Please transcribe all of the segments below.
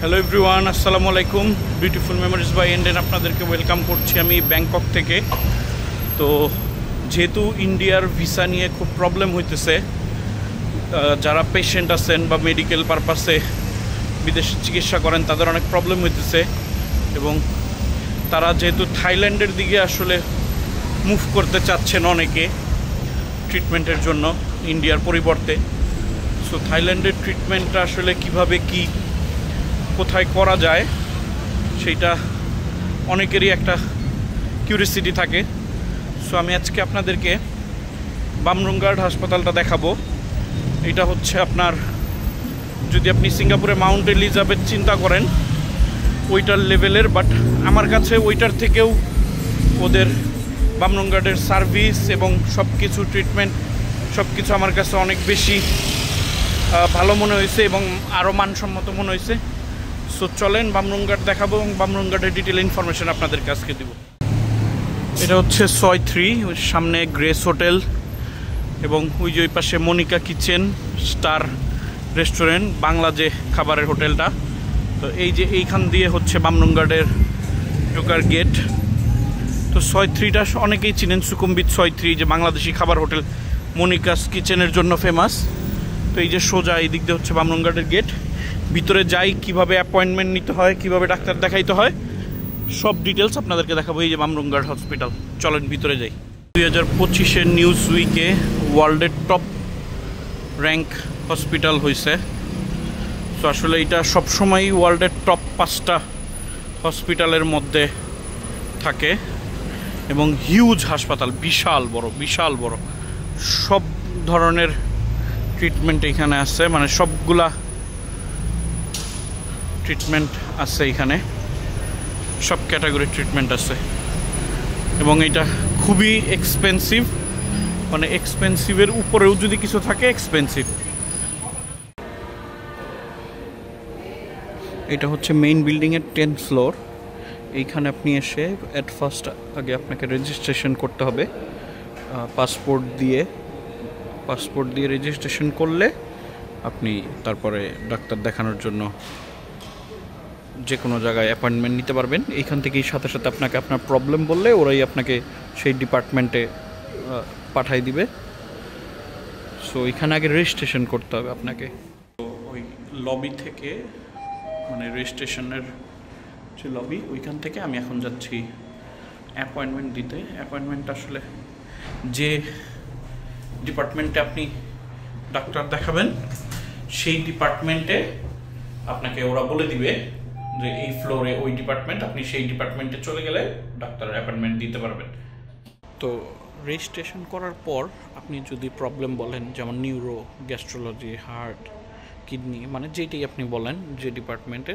Hello everyone, আসসালামু আলাইকুম। Beautiful memories by এন্ডেন আপনাদেরকে ওয়েলকাম করছি আমি ব্যাংকক থেকে। তো যেহেতু ইন্ডিয়ার ভিসা নিয়ে খুব প্রবলেম হইতেছে, যারা পেশেন্ট আছেন বা মেডিকেল পারপাসে বিদেশে চিকিৎসা করেন তাদের অনেক প্রবলেম হইতেছে, এবং তারা যেহেতু থাইল্যান্ডের দিকে আসলে মুভ করতে চাচ্ছেন অনেকে ট্রিটমেন্টের জন্য ইন্ডিয়ার পরিবর্তে। সো থাইল্যান্ডের ট্রিটমেন্টটা আসলে কিভাবে কি কোথায় করা যায় সেইটা অনেকেরই একটা কিউরিয়াসিটি থাকে। সো আমি আজকে আপনাদেরকে বামরুঙ্গার্ড হাসপাতালটা দেখাবো। এটা হচ্ছে আপনার, যদি আপনি সিঙ্গাপুরে মাউন্ট এলিজাবেথ চিন্তা করেন ওইটার লেভেলের, বাট আমার কাছে ওইটার থেকেও ওদের বামরুঙ্গার্ডের সার্ভিস এবং সব কিছু ট্রিটমেন্ট সব কিছু আমার কাছে অনেক বেশি ভালো মনে হয়েছে এবং আরও মানসম্মত মনে হয়েছে। সো চলেন বামরুঙ্গার্ড দেখাবো এবং বামরুঙ্গার্ডের ডিটেল ইনফরমেশন আপনাদেরকে আজকে দিব। এটা হচ্ছে সয় 3, ওই সামনে গ্রেস হোটেল এবং ওই যে ওই পাশে Monica kitchen star restaurant, Bangla যে খাবারের হোটেলটা। তো এই যে এইখান দিয়ে হচ্ছে বামরুঙ্গার্ডের ঢোকার গেট। তো সয় 3টা অনেকেই চিনেন, সুকুম্বিত সয় 3, যে বাংলাদেশি খাবার হোটেল মনিকাস কিচেনের জন্য ফেমাস। তো এই যে সোজা এই দিক দিয়ে হচ্ছে বামরুঙ্গার্ডের গেট। ভিতরে যাই, কিভাবে অ্যাপয়েন্টমেন্ট নিতে হয়, কিভাবে ডাক্তার দেখাইতে হয়, সব ডিটেলস আপনাদেরকে দেখাবো। এই যে বামরুঙ্গার্ড হসপিটাল, চলেন ভিতরে যাই। 2025-এর নিউজ উইকে ওয়ার্ল্ডের টপ র্যাঙ্ক হসপিটাল হয়েছে। তো আসলে এটা সবসময়ই ওয়ার্ল্ডের টপ 5টা হসপিটালের মধ্যে থাকে এবং হিউজ হাসপাতাল, বিশাল বড় সব ধরনের ট্রিটমেন্ট এখানে আছে, মানে সবগুলা ট্রিটমেন্ট আছে এখানে, সব ক্যাটাগরির ট্রিটমেন্ট আছে। এবং এটা খুবই এক্সপেন্সিভ, মানে এক্সপেন্সিভের উপরেও যদি কিছু থাকে এক্সপেন্সিভ। এটা হচ্ছে মেইন বিল্ডিংয়ের 10th ফ্লোর। এইখানে আপনি এসে অ্যাট ফার্স্ট আগে আপনাকে রেজিস্ট্রেশন করতে হবে পাসপোর্ট দিয়ে রেজিস্ট্রেশন করলে আপনি তারপরে ডাক্তার দেখানোর জন্য যে কোনো জায়গায় অ্যাপয়েন্টমেন্ট নিতে পারবেন। এইখান থেকেই সাথে সাথে আপনাকে আপনার প্রবলেম বললে ওরাই আপনাকে সেই ডিপার্টমেন্টে পাঠাই দিবে। সো এখানে আগে রেজিস্ট্রেশন করতে হবে আপনাকে। তো ওই লবি থেকে, মানে রেজিস্ট্রেশনের যে লবি, ওইখান থেকে আমি এখন যাচ্ছি অ্যাপয়েন্টমেন্ট দিতে। অ্যাপয়েন্টমেন্ট আসলে যে ডিপার্টমেন্টে আপনি ডাক্তার দেখাবেন সেই ডিপার্টমেন্টে আপনাকে ওরা বলে দিবে যে এই ফ্লোরে ওই ডিপার্টমেন্ট, আপনি সেই ডিপার্টমেন্টে চলে গেলে ডাক্তারের অ্যাপয়েন্টমেন্ট দিতে পারবেন। তো রেজিস্ট্রেশন করার পর আপনি যদি প্রবলেম বলেন, যেমন নিউরো, গ্যাস্ট্রোলজি, হার্ট, কিডনি, মানে যেটাই আপনি বলেন যে ডিপার্টমেন্টে,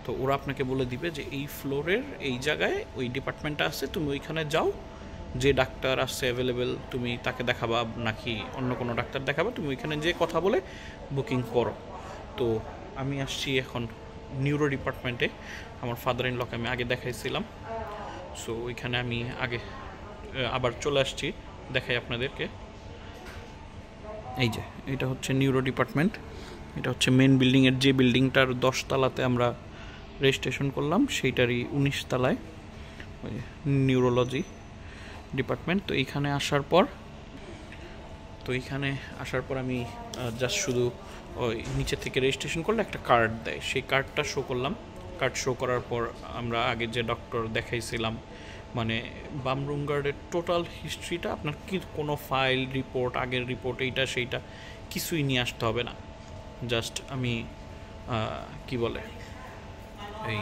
তো ওরা আপনাকে বলে দিবে যে এই ফ্লোরের এই জায়গায় ওই ডিপার্টমেন্টটা আছে, তুমি ওইখানে যাও, যে ডাক্তার আছে অ্যাভেলেবেল তুমি তাকে দেখাবা নাকি অন্য কোনো ডাক্তার দেখাবা, তুমি ওইখানে যে কথা বলে বুকিং করো। তো আমি আসছি এখন নিউরো ডিপার্টমেন্টে। আমার ফাদার ইন লকে আমি আগে দেখাইছিলাম, সো ওইখানে আমি আগে আবার চলে আসছি, দেখাই আপনাদেরকে। এই যে এটা হচ্ছে নিউরো ডিপার্টমেন্ট। এটা হচ্ছে মেন বিল্ডিংয়ের, যে বিল্ডিংটার 10 তলাতে আমরা রেজিস্ট্রেশন করলাম সেইটারই 19 তলায় ওই নিউরোলজি ডিপার্টমেন্ট। তো এইখানে আসার পর আমি জাস্ট শুধু ওই নিচে থেকে রেজিস্ট্রেশন করলে একটা কার্ড দেয়, সেই কার্ডটা শো করলাম। কার্ড শো করার পর আমরা আগে যে ডক্টর দেখাইছিলাম, মানে বামরুঙ্গার্ডের টোটাল হিস্ট্রিটা, আপনার কি কোনো ফাইল, রিপোর্ট, আগের রিপোর্ট, এইটা সেইটা কিছুই নিয়ে আসতে হবে না। জাস্ট আমি কি বলে এই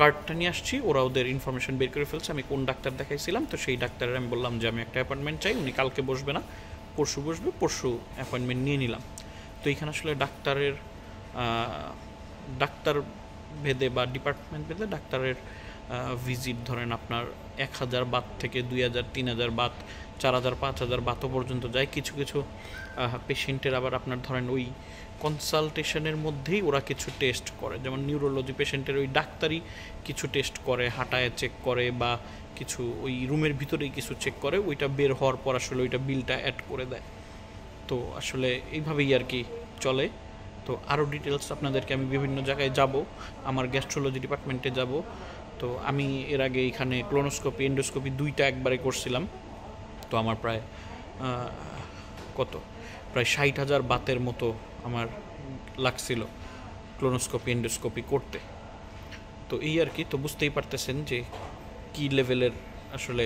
কার্ডটা নিয়ে আসছি, ওরা ওদের ইনফরমেশন বের করে ফেলছে আমি কোন ডাক্তার দেখাইছিলাম। তো সেই ডাক্তারের আমি বললাম যে আমি একটা অ্যাপয়েন্টমেন্ট চাই, উনি কালকে বসবে না, পরশু বসবে, পরশু অ্যাপয়েন্টমেন্ট নিয়ে নিলাম। তো এইখানে আসলে ডাক্তার ভেদে বা ডিপার্টমেন্ট ভেদে ডাক্তারের ভিজিট ধরেন আপনার 1000 বাত থেকে 2000, 3000 বাত, 4000, 5000 বাতও পর্যন্ত যায়। কিছু কিছু পেশেন্টের আবার আপনার ধরেন ওই কনসালটেশনের মধ্যেই ওরা কিছু টেস্ট করে, যেমন নিউরোলজি পেশেন্টের ওই ডাক্তারই কিছু টেস্ট করে, হাঁটায় চেক করে বা কিছু ওই রুমের ভিতরেই কিছু চেক করে, ওইটা বের হওয়ার পর আসলে ওইটা বিলটা অ্যাড করে দেয়। তো আসলে এইভাবেই আর কি চলে। তো আরও ডিটেলস আপনাদেরকে আমি বিভিন্ন জায়গায় যাব, আমার গ্যাস্ট্রোলজি ডিপার্টমেন্টে যাব। তো আমি এর আগে এখানে ক্লোনোস্কোপি এন্ডোস্কোপি দুইটা একবারে করছিলাম। তো আমার প্রায় প্রায় 60,000 বাতের মতো আমার লাগছিল ক্লোনোস্কোপি এন্ডোস্কোপি করতে। তো এই আর কি। তো বুঝতেই পারতেছেন যে কী লেভেলের আসলে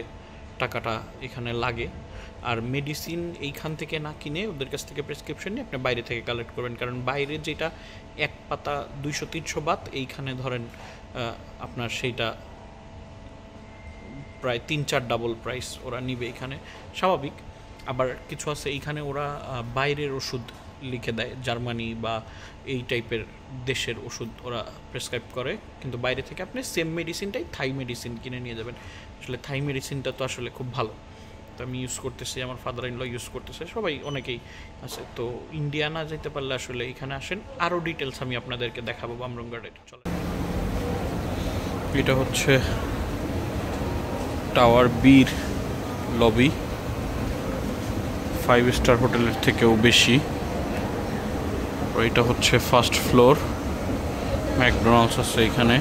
টাকাটা এখানে লাগে। আর মেডিসিন এইখান থেকে না কিনে ওদের কাছ থেকে প্রেসক্রিপশন নিয়ে আপনি বাইরে থেকে কালেক্ট করবেন, কারণ বাইরে যেটা এক পাতা 200-300 বাত, এইখানে ধরেন আপনার সেইটা প্রায় 3-4 ডাবল প্রাইস ওরা নিবে এখানে, স্বাভাবিক। আবার কিছু আছে এইখানে ওরা বাইরের ওষুধ লিখে দেয়, জার্মানি বা এই টাইপের দেশের ওষুধ ওরা প্রেসক্রাইব করে, কিন্তু বাইরে থেকে আপনি সেম মেডিসিনটাই থাই মেডিসিন কিনে নিয়ে যাবেন। আসলে থাই মেডিসিনটা তো আসলে খুব ভালো, তো আমি ইউজ করতেছি, আমার ফাদার ইন ল ইউজ করতেছে, সবাই অনেকেই আছে। তো ইন্ডিয়া না যেতে পারলে আসলে এখানে আসেন, আরও ডিটেলস আমি আপনাদেরকে দেখাবো বামরুঙ্গার্ডের। চলে, এটা হচ্ছে টাওয়ার বির লবি, 5 স্টার হোটেলের থেকেও বেশি। এটা হচ্ছে ফার্স্ট ফ্লোর, ম্যাকডোনাল্ডস আছে এখানে।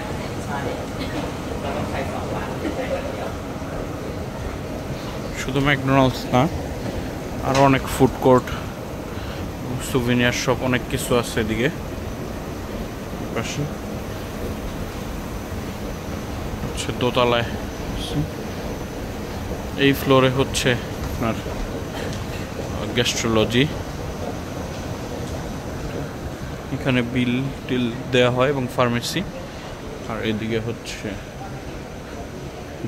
শুধু ম্যাকডোনাল্ডস না, আরও অনেক ফুড কোর্ট, সুভিনিয়ার শপ, অনেক কিছু আছে এদিকে। হচ্ছে দোতলায়, এই ফ্লোরে হচ্ছে আপনার গ্যাস্ট্রোলজি, এখানে বিল টিল দেওয়া হয় এবং ফার্মেসি। আর এদিকে হচ্ছে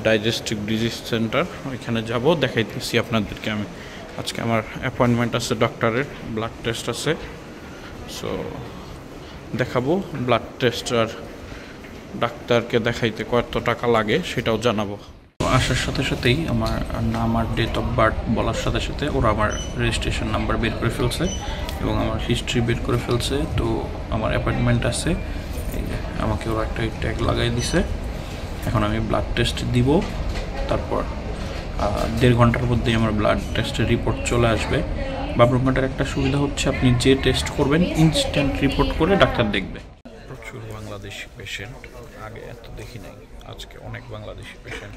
ডাইজেস্টিভ ডিজিজ সেন্টার, ওইখানে যাব, দেখাইতেছি আপনাদেরকে। আমি আজকে আমার অ্যাপয়েন্টমেন্ট আছে ডক্টরের, ব্লাড টেস্ট আছে, সো দেখাবো ব্লাড টেস্ট। আর ডাক্তারকে দেখাইতে কত টাকা লাগে সেটাও জানাবো। আসার সাথে সাথেই আমার নাম আর ডেট অফ বার্থ বলার সাথে সাথে ওরা আমার রেজিস্ট্রেশন নাম্বার বের করে ফেলছে এবং আমার হিস্ট্রি বের করে ফেলছে। তো আমার অ্যাপয়েন্টমেন্ট আছে, এই যে আমাকে ওরা একটা ট্যাগ লাগাই দিছে। এখন আমি ব্লাড টেস্ট দিব, তারপর 1.5 ঘন্টার মধ্যেই আমার ব্লাড টেস্টের রিপোর্ট চলে আসবে। বামরুঙ্গাটার একটা সুবিধা হচ্ছে আপনি যে টেস্ট করবেন ইনস্ট্যান্ট রিপোর্ট করে ডাক্তার দেখবে। প্রচুর বাংলাদেশি পেশেন্ট, আগে এত দেখি নাই, আজকে অনেক বাংলাদেশি পেশেন্ট।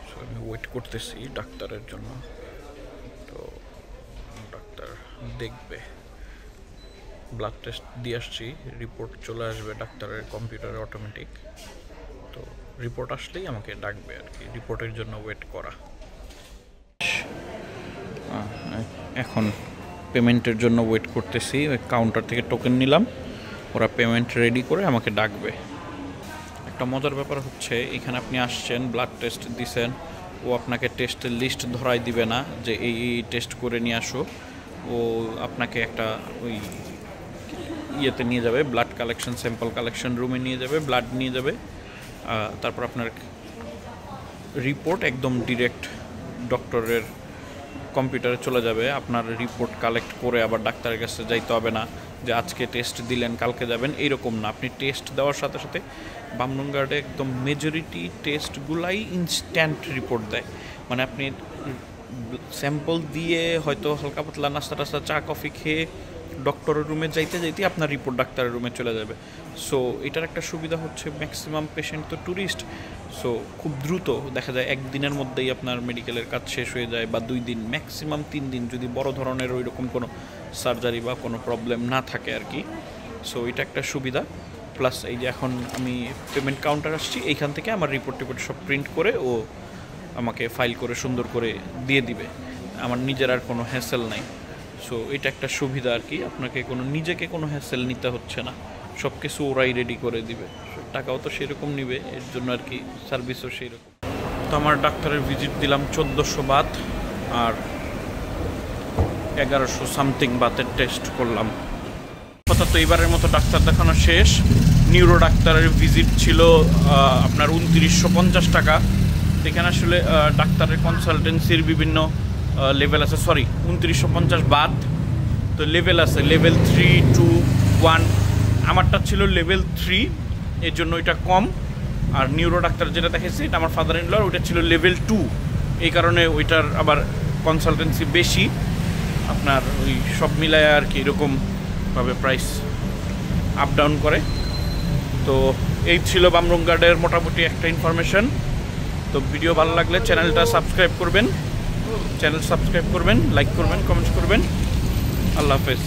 সো আমি ওয়েট করতেছি ডাক্তারের জন্য। তো ডাক্তার দেখবে, ব্লাড টেস্ট দিয়ে আসছি, রিপোর্ট চলে আসবে ডাক্তারের কম্পিউটারে অটোমেটিক। তো রিপোর্ট আসলেই আমাকে ডাকবে আর কি, রিপোর্টের জন্য ওয়েট করা। এখন পেমেন্টের জন্য ওয়েট করতেছি, ওই কাউন্টার থেকে টোকেন নিলাম, ওরা পেমেন্ট রেডি করে আমাকে ডাকবে। একটা মজার ব্যাপার হচ্ছে এখানে আপনি আসছেন, ব্লাড টেস্ট দিছেন, ও আপনাকে টেস্টের লিস্ট ধরাই দিবে না যে এই টেস্ট করে নিয়ে আসো। ও আপনাকে একটা ওই ইয়েতে নিয়ে যাবে, ব্লাড কালেকশন স্যাম্পল কালেকশন রুমে নিয়ে যাবে, ব্লাড নিয়ে যাবে, তারপর আপনার রিপোর্ট একদম ডিরেক্ট ডক্টরের কম্পিউটারে চলে যাবে। আপনার রিপোর্ট কালেক্ট করে আবার ডাক্তারের কাছে যাইতে হবে না যে আজকে টেস্ট দিলেন কালকে যাবেন, এইরকম না। আপনি টেস্ট দেওয়ার সাথে সাথে বামরুঙ্গার্ডে একদম মেজরিটি টেস্টগুলাই ইনস্ট্যান্ট রিপোর্ট দেয়। মানে আপনি স্যাম্পল দিয়ে হয়তো হালকা পাতলা নাস্তা টাস্তা চা কফি খেয়ে ডক্টরের রুমে যাইতে যাইতে আপনার রিপোর্ট ডাক্তারের রুমে চলে যাবে। সো এটার একটা সুবিধা হচ্ছে ম্যাক্সিমাম পেশেন্ট তো ট্যুরিস্ট, সো খুব দ্রুত দেখা যায় একদিনের মধ্যেই আপনার মেডিকেলের কাজ শেষ হয়ে যায়, বা 2 দিন, ম্যাক্সিমাম 3 দিন, যদি বড় ধরনের ওই রকম কোনো সার্জারি বা কোনো প্রবলেম না থাকে আর কি। সো এটা একটা সুবিধা। প্লাস এই যে এখন আমি পেমেন্ট কাউন্টার আসছি, এইখান থেকে আমার রিপোর্ট সব প্রিন্ট করে ও আমাকে ফাইল করে সুন্দর করে দিয়ে দিবে, আমার নিজের আর কোনো হ্যাসেল নাই। সো এটা একটা সুবিধা আর কি, আপনাকে নিজেকে কোনো হ্যাসেল নিতে হচ্ছে না, সব কিছু ওরাই রেডি করে দিবে। টাকাও তো সেরকম নিবে, এর জন্য আর কি সার্ভিসও সেই রকম। তো আমার ডাক্তারের ভিজিট দিলাম 1400 বাত, আর 1100 সামথিং বাতের টেস্ট করলাম। অর্থাৎ এইবারের মতো ডাক্তার দেখানো শেষ। নিউরো ডাক্তারের ভিজিট ছিল আপনার 2950 টাকা। এখানে আসলে ডাক্তারের কনসালটেন্সির বিভিন্ন লেভেল আছে, 2950 বাত। তো লেভেল আছে, লেভেল 3, 2, 1, আমারটা ছিল লেভেল 3, এর জন্য এটা কম। আর নিউরো ডাক্তার যেটা দেখেছি এটা আমার ফাদার ইন লর, ওইটা ছিল লেভেল 2, এই কারণে ওইটার আবার কনসালটেন্সি বেশি। আপনার ওই সব মিলায় আর কি এরকম ভাবে প্রাইস আপ ডাউন করে। তো এই ছিল বামরুঙ্গাডের মোটামুটি একটা ইনফরমেশন। তো ভিডিও ভালো লাগলে চ্যানেলটা সাবস্ক্রাইব করবেন, লাইক করবেন, কমেন্টস করবেন। আল্লাহ হাফেজ।